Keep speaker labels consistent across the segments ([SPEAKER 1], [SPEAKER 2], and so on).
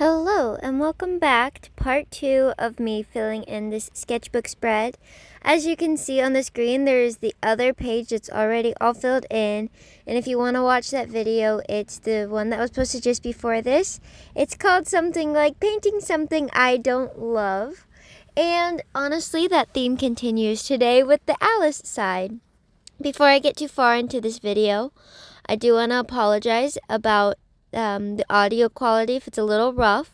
[SPEAKER 1] Hello and welcome back to part 2 of me filling in this sketchbook spread. As you can see on the screen, there's the other page that's already all filled in, and if you want to watch that video, it's the one that was posted just before this. It's called something like Painting Something I Don't Love, and honestly that theme continues today with the Alice side. Before I get too far into this video, I do want to apologize about the audio quality if it's a little rough.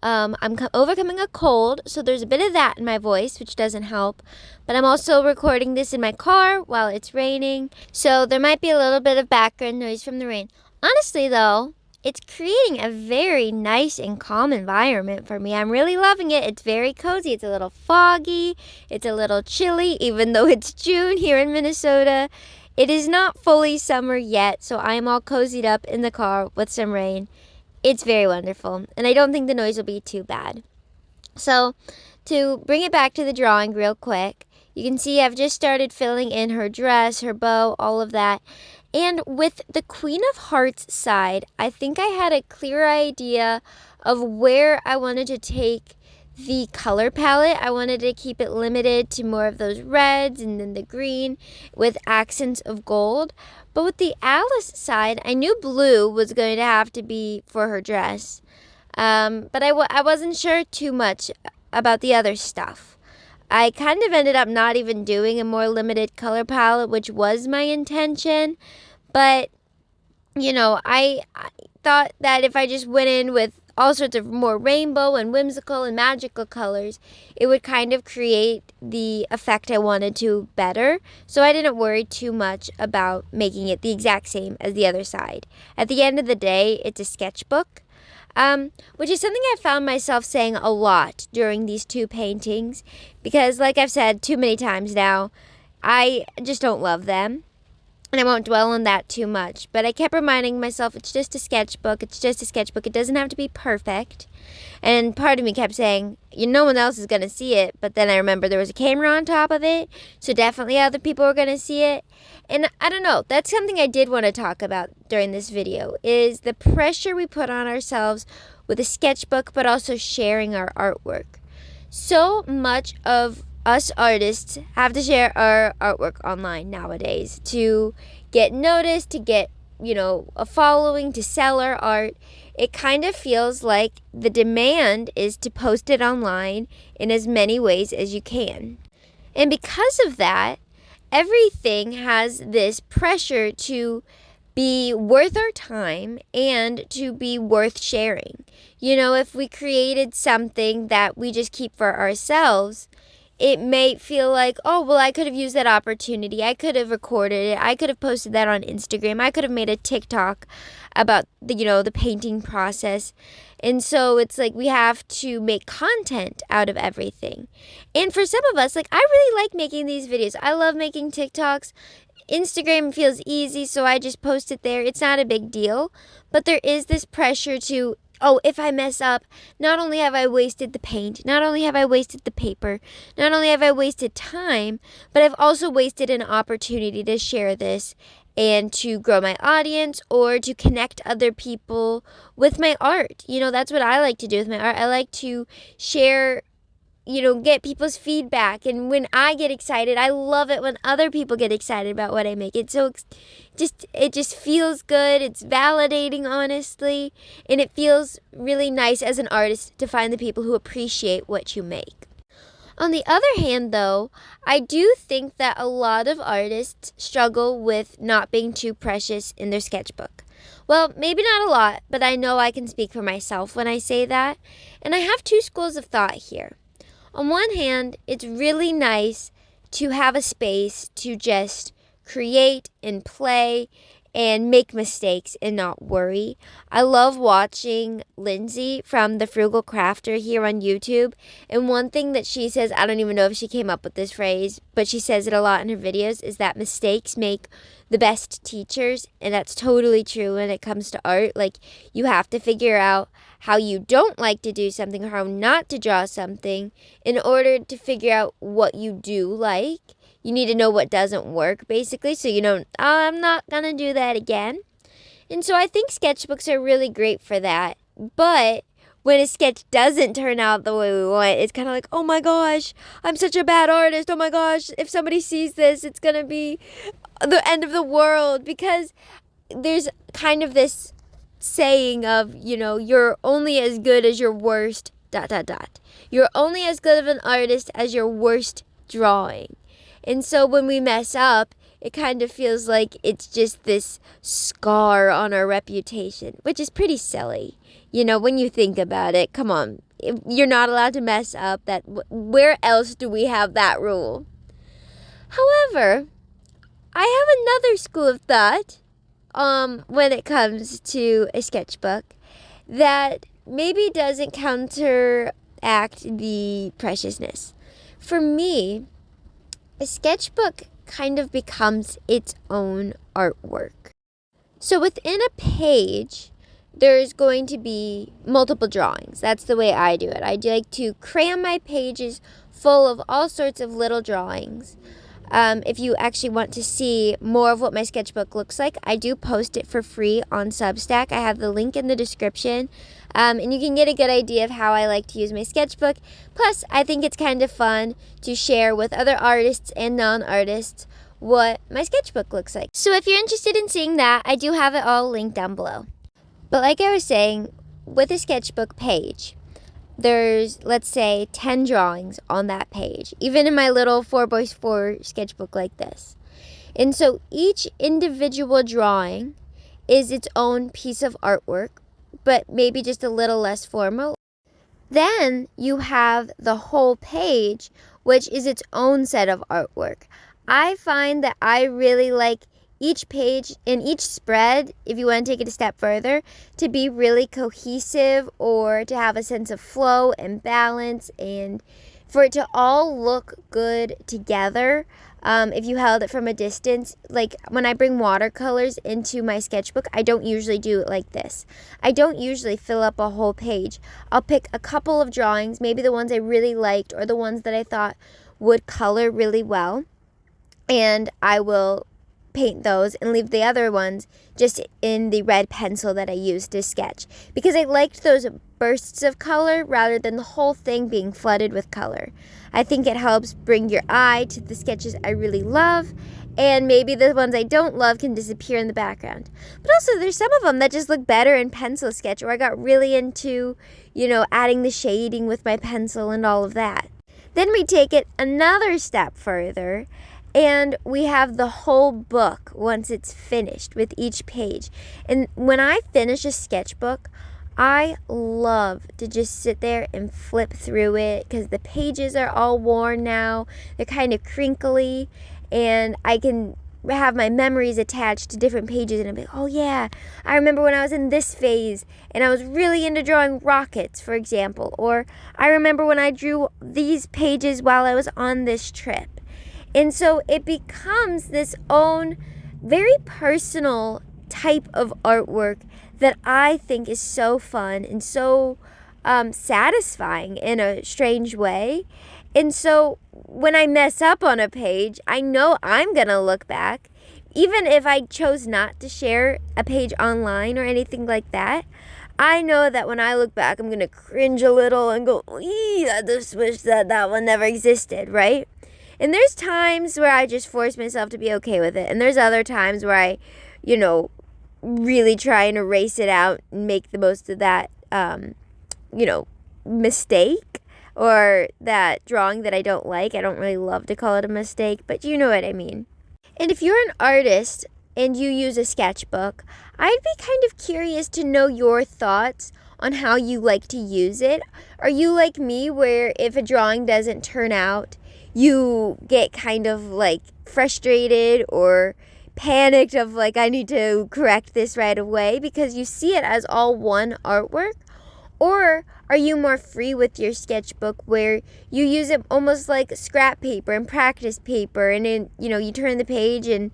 [SPEAKER 1] I'm overcoming a cold, so there's a bit of that in my voice, which doesn't help. But I'm also recording this in my car while it's raining, so there might be a little bit of background noise from the rain. Honestly, though, it's creating a very nice and calm environment for me. I'm really loving it. It's very cozy. It's a little foggy. It's a little chilly, even though it's June here in Minnesota. It is not fully summer yet, so I am all cozied up in the car with some rain. It's very wonderful, and I don't think the noise will be too bad. So, to bring it back to the drawing real quick, you can see I've just started filling in her dress, her bow, all of that. And with the Queen of Hearts side, I think I had a clear idea of where I wanted to take the color palette. I wanted to keep it limited to more of those reds and then the green with accents of gold. But with the Alice side, I knew blue was going to have to be for her dress. But I wasn't sure too much about the other stuff. I kind of ended up not even doing a more limited color palette, which was my intention. But, I thought that if I just went in with all sorts of more rainbow and whimsical and magical colors, it would kind of create the effect I wanted to better. So I didn't worry too much about making it the exact same as the other side. At the end of the day, it's a sketchbook, which is something I found myself saying a lot during these two paintings, because like I've said too many times now, I just don't love them. And I won't dwell on that too much. But I kept reminding myself, it's just a sketchbook. It's just a sketchbook. It doesn't have to be perfect. And part of me kept saying, no one else is going to see it. But then I remember there was a camera on top of it. So definitely other people were going to see it. And I don't know. That's something I did want to talk about during this video, is the pressure we put on ourselves with a sketchbook, but also sharing our artwork. So much of us artists have to share our artwork online nowadays to get noticed, to get, a following, to sell our art. It kind of feels like the demand is to post it online in as many ways as you can. And because of that, everything has this pressure to be worth our time and to be worth sharing. If we created something that we just keep for ourselves, it may feel like, oh, well, I could have used that opportunity. I could have recorded it. I could have posted that on Instagram. I could have made a TikTok about the painting process. And so it's like we have to make content out of everything. And for some of us, I really like making these videos. I love making TikToks. Instagram feels easy, so I just post it there. It's not a big deal. But there is this pressure to, if I mess up, not only have I wasted the paint, not only have I wasted the paper, not only have I wasted time, but I've also wasted an opportunity to share this and to grow my audience or to connect other people with my art. That's what I like to do with my art. I like to share, get people's feedback. And when I get excited, I love it when other people get excited about what I make. It just feels good. It's validating, honestly. And it feels really nice as an artist to find the people who appreciate what you make. On the other hand, though, I do think that a lot of artists struggle with not being too precious in their sketchbook. Well, maybe not a lot, but I know I can speak for myself when I say that. And I have two schools of thought here. On one hand, it's really nice to have a space to just create and play and make mistakes and not worry. I love watching Lindsay from The Frugal Crafter here on YouTube. And one thing that she says, I don't even know if she came up with this phrase, but she says it a lot in her videos, is that mistakes make the best teachers. And that's totally true when it comes to art. You have to figure out how you don't like to do something or how not to draw something in order to figure out what you do like. You need to know what doesn't work, basically, so I'm not going to do that again. And so I think sketchbooks are really great for that. But when a sketch doesn't turn out the way we want, it's kind of like, oh my gosh, I'm such a bad artist. Oh my gosh, if somebody sees this, it's going to be the end of the world. Because there's kind of this saying of, you're only as good as your worst ... You're only as good of an artist as your worst drawing. And so when we mess up, it kind of feels like it's just this scar on our reputation, which is pretty silly. When you think about it, come on, you're not allowed to mess up. Where else do we have that rule? However, I have another school of thought when it comes to a sketchbook that maybe doesn't counteract the preciousness. For me, a sketchbook kind of becomes its own artwork. So within a page, there's going to be multiple drawings. That's the way I do it. I like to cram my pages full of all sorts of little drawings. If you actually want to see more of what my sketchbook looks like, I do post it for free on Substack. I have the link in the description, and you can get a good idea of how I like to use my sketchbook. Plus, I think it's kind of fun to share with other artists and non-artists what my sketchbook looks like. So if you're interested in seeing that, I do have it all linked down below. But like I was saying, with a sketchbook page, there's, let's say, 10 drawings on that page, even in my little 4x4 sketchbook like this. And so each individual drawing is its own piece of artwork, but maybe just a little less formal. Then you have the whole page, which is its own set of artwork. I find that I really like each page and each spread, if you want to take it a step further, to be really cohesive or to have a sense of flow and balance, and for it to all look good together. If you held it from a distance, like when I bring watercolors into my sketchbook, I don't usually do it like this. I don't usually fill up a whole page. I'll pick a couple of drawings, maybe the ones I really liked or the ones that I thought would color really well, and I will paint those and leave the other ones just in the red pencil that I used to sketch, because I liked those bursts of color rather than the whole thing being flooded with color. I think it helps bring your eye to the sketches I really love, and maybe the ones I don't love can disappear in the background. But also there's some of them that just look better in pencil sketch, or I got really into, adding the shading with my pencil and all of that. Then we take it another step further, and we have the whole book once it's finished with each page. And when I finish a sketchbook, I love to just sit there and flip through it, because the pages are all worn now. They're kind of crinkly, and I can have my memories attached to different pages, and I'll be like, oh yeah, I remember when I was in this phase and I was really into drawing rockets, for example. Or I remember when I drew these pages while I was on this trip. And so it becomes this own very personal type of artwork that I think is so fun and so satisfying in a strange way. And so when I mess up on a page, I know I'm going to look back. Even if I chose not to share a page online or anything like that, I know that when I look back, I'm going to cringe a little and go, I just wish that one never existed, right? And there's times where I just force myself to be okay with it. And there's other times where I, really try and erase it out and make the most of that, mistake or that drawing that I don't like. I don't really love to call it a mistake, but you know what I mean. And if you're an artist and you use a sketchbook, I'd be kind of curious to know your thoughts on how you like to use it. Are you like me, where if a drawing doesn't turn out, you get kind of like frustrated or panicked of like, I need to correct this right away, because you see it as all one artwork? Or are you more free with your sketchbook, where you use it almost like scrap paper and practice paper, and then, you turn the page and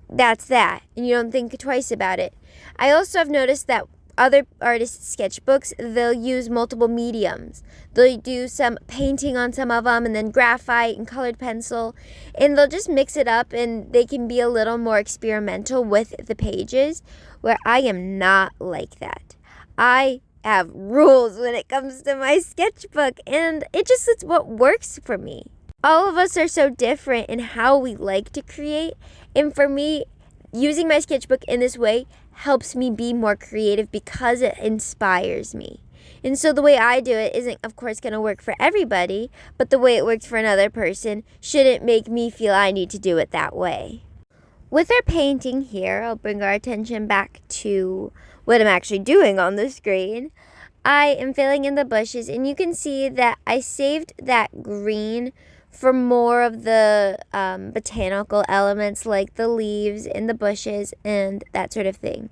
[SPEAKER 1] that's that, and you don't think twice about it? I also have noticed that other artists' sketchbooks, they'll use multiple mediums. They'll do some painting on some of them, and then graphite and colored pencil, and they'll just mix it up, and they can be a little more experimental with the pages, where I am not like that. I have rules when it comes to my sketchbook, and it's what works for me. All of us are so different in how we like to create, and for me, using my sketchbook in this way helps me be more creative because it inspires me. And so the way I do it isn't, of course, going to work for everybody, but the way it works for another person shouldn't make me feel I need to do it that way. With our painting here, I'll bring our attention back to what I'm actually doing on the screen. I am filling in the bushes, and you can see that I saved that green for more of the botanical elements like the leaves and the bushes and that sort of thing.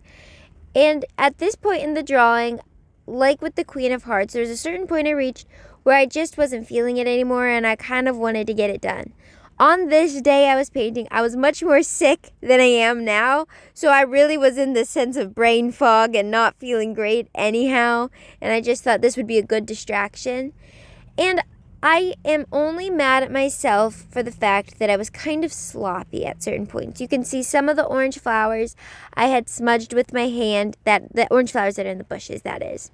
[SPEAKER 1] And at this point in the drawing, like with the Queen of Hearts, there's a certain point I reached where I just wasn't feeling it anymore, and I kind of wanted to get it done. On this day I was painting, I was much more sick than I am now, so I really was in this sense of brain fog and not feeling great anyhow, and I just thought this would be a good distraction. And I am only mad at myself for the fact that I was kind of sloppy at certain points. You can see some of the orange flowers I had smudged with my hand, the orange flowers that are in the bushes, that is.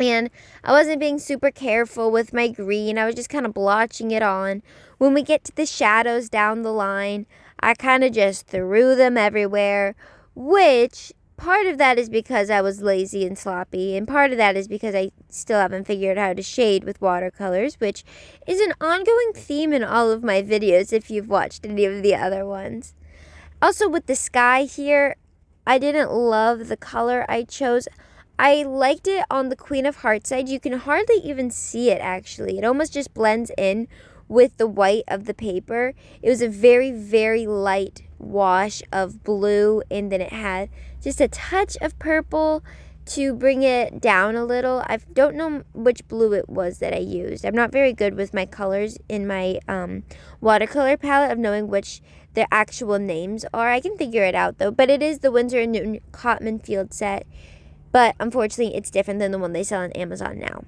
[SPEAKER 1] And I wasn't being super careful with my green. I was just kind of blotching it on. When we get to the shadows down the line, I kind of just threw them everywhere, which part of that is because I was lazy and sloppy, and part of that is because I still haven't figured out how to shade with watercolors, which is an ongoing theme in all of my videos if you've watched any of the other ones. Also, with the sky here, I didn't love the color I chose. I liked it on the Queen of Hearts side. You can hardly even see it, actually. It almost just blends in with the white of the paper. It was a very, very light wash of blue, and then it had just a touch of purple to bring it down a little. I don't know which blue it was that I used. I'm not very good with my colors in my watercolor palette of knowing which their actual names are. I can figure it out, though. But it is the Winsor & Newton Cotman Field set. But unfortunately, it's different than the one they sell on Amazon now.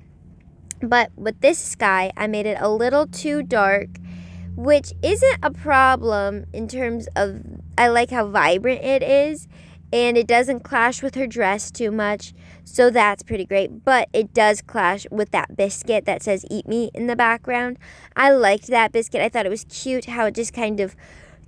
[SPEAKER 1] But with this sky, I made it a little too dark, which isn't a problem in terms of, I like how vibrant it is, and it doesn't clash with her dress too much, so that's pretty great. But it does clash with that biscuit that says "Eat Me" in the background. I liked that biscuit. I thought it was cute how it just kind of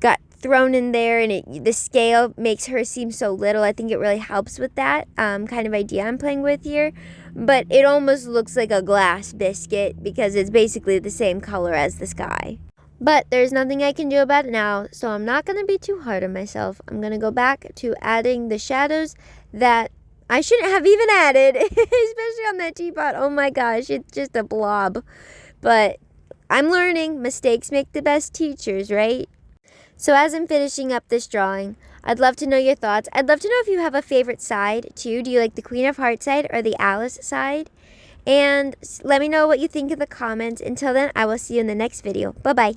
[SPEAKER 1] got thrown in there, and the scale makes her seem so little. I think it really helps with that kind of idea I'm playing with here. But it almost looks like a glass biscuit because it's basically the same color as the sky. But there's nothing I can do about it now, so I'm not going to be too hard on myself. I'm going to go back to adding the shadows that I shouldn't have even added, especially on that teapot. Oh my gosh, it's just a blob. But I'm learning. Mistakes make the best teachers, right? So as I'm finishing up this drawing, I'd love to know your thoughts. I'd love to know if you have a favorite side, too. Do you like the Queen of Hearts side or the Alice side? And let me know what you think in the comments. Until then, I will see you in the next video. Bye-bye.